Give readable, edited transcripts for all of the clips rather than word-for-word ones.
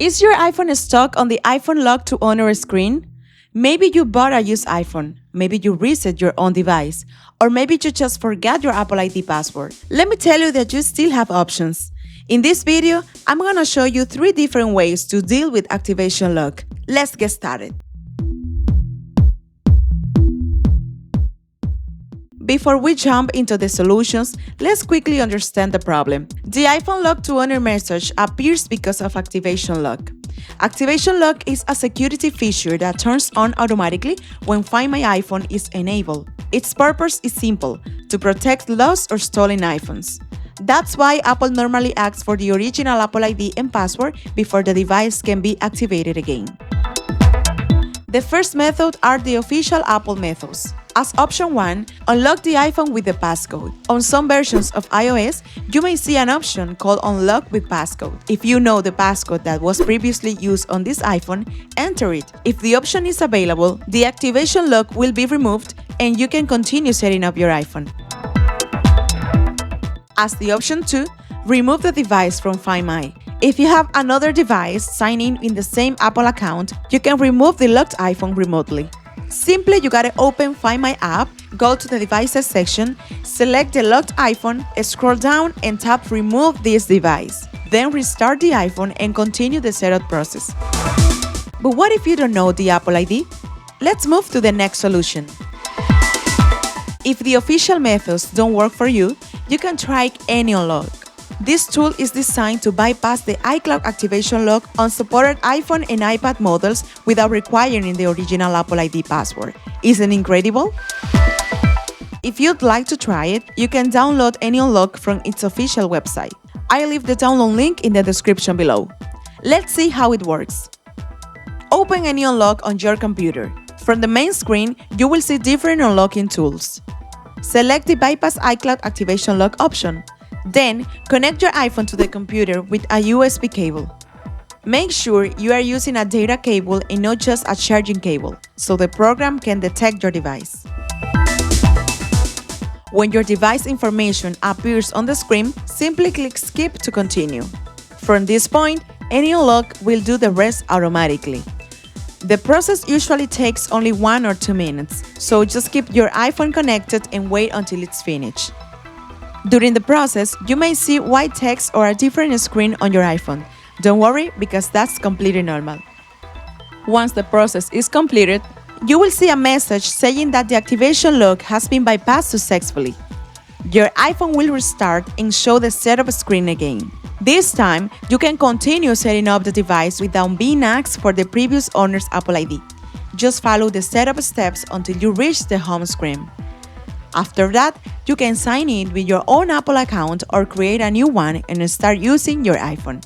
Is your iPhone stuck on the iPhone lock to owner screen? Maybe you bought a used iPhone, maybe you reset your own device, or maybe you just forgot your Apple ID password. Let me tell you that you still have options. In this video, I'm gonna show you 3 different ways to deal with activation lock. Let's get started. Before we jump into the solutions, let's quickly understand the problem. The iPhone lock to owner message appears because of activation lock. Activation lock is a security feature that turns on automatically when Find My iPhone is enabled. Its purpose is simple: to protect lost or stolen iPhones. That's why Apple normally asks for the original Apple ID and password before the device can be activated again. The first method are the official Apple methods. As option 1, unlock the iPhone with the passcode. On some versions of iOS, you may see an option called Unlock with Passcode. If you know the passcode that was previously used on this iPhone, enter it. If the option is available, the activation lock will be removed and you can continue setting up your iPhone. As the option 2, remove the device from Find My. If you have another device signing in the same Apple account, you can remove the locked iPhone remotely. Simply, you gotta open Find My app, go to the Devices section, select the locked iPhone, scroll down and tap Remove this device. Then restart the iPhone and continue the setup process. But what if you don't know the Apple ID? Let's move to the next solution. If the official methods don't work for you, you can try AnyUnlock. This tool is designed to bypass the iCloud activation lock on supported iPhone and iPad models without requiring the original Apple ID password. Isn't it incredible? If you'd like to try it, you can download AnyUnlock from its official website. I'll leave the download link in the description below. Let's see how it works. Open AnyUnlock on your computer. From the main screen, you will see different unlocking tools. Select the Bypass iCloud activation lock option. Then, connect your iPhone to the computer with a USB cable. Make sure you are using a data cable and not just a charging cable, so the program can detect your device. When your device information appears on the screen, simply click Skip to continue. From this point, AnyUnlock will do the rest automatically. The process usually takes only 1 or 2 minutes, so just keep your iPhone connected and wait until it's finished. During the process, you may see white text or a different screen on your iPhone. Don't worry, because that's completely normal. Once the process is completed, you will see a message saying that the activation lock has been bypassed successfully. Your iPhone will restart and show the setup screen again. This time, you can continue setting up the device without being asked for the previous owner's Apple ID. Just follow the setup steps until you reach the home screen. After that, you can sign in with your own Apple account or create a new one and start using your iPhone.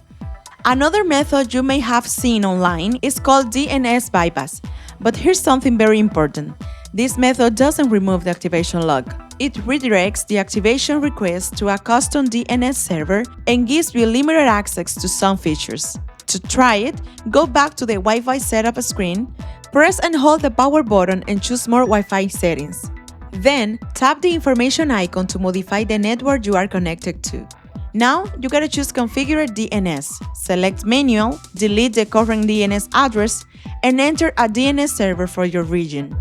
Another method you may have seen online is called DNS Bypass. But here's something very important. This method doesn't remove the activation lock. It redirects the activation request to a custom DNS server and gives you limited access to some features. To try it, go back to the Wi-Fi setup screen, press and hold the power button and choose More Wi-Fi settings. Then, tap the information icon to modify the network you are connected to. Now, you gotta choose Configure DNS, select Manual, delete the current DNS address, and enter a DNS server for your region.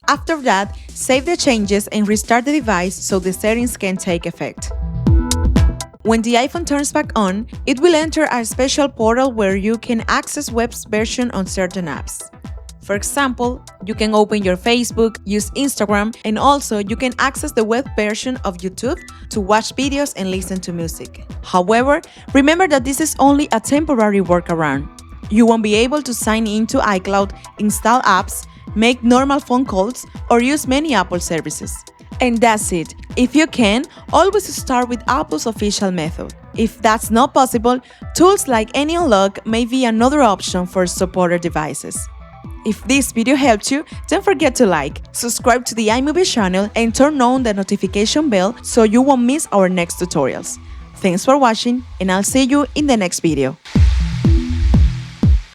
After that, save the changes and restart the device so the settings can take effect. When the iPhone turns back on, it will enter a special portal where you can access web version on certain apps. For example, you can open your Facebook, use Instagram, and also you can access the web version of YouTube to watch videos and listen to music. However, remember that this is only a temporary workaround. You won't be able to sign into iCloud, install apps, make normal phone calls, or use many Apple services. And that's it. If you can, always start with Apple's official method. If that's not possible, tools like AnyUnlock may be another option for supported devices. If this video helped you, don't forget to like, subscribe to the iMobie channel and turn on the notification bell so you won't miss our next tutorials. Thanks for watching and I'll see you in the next video.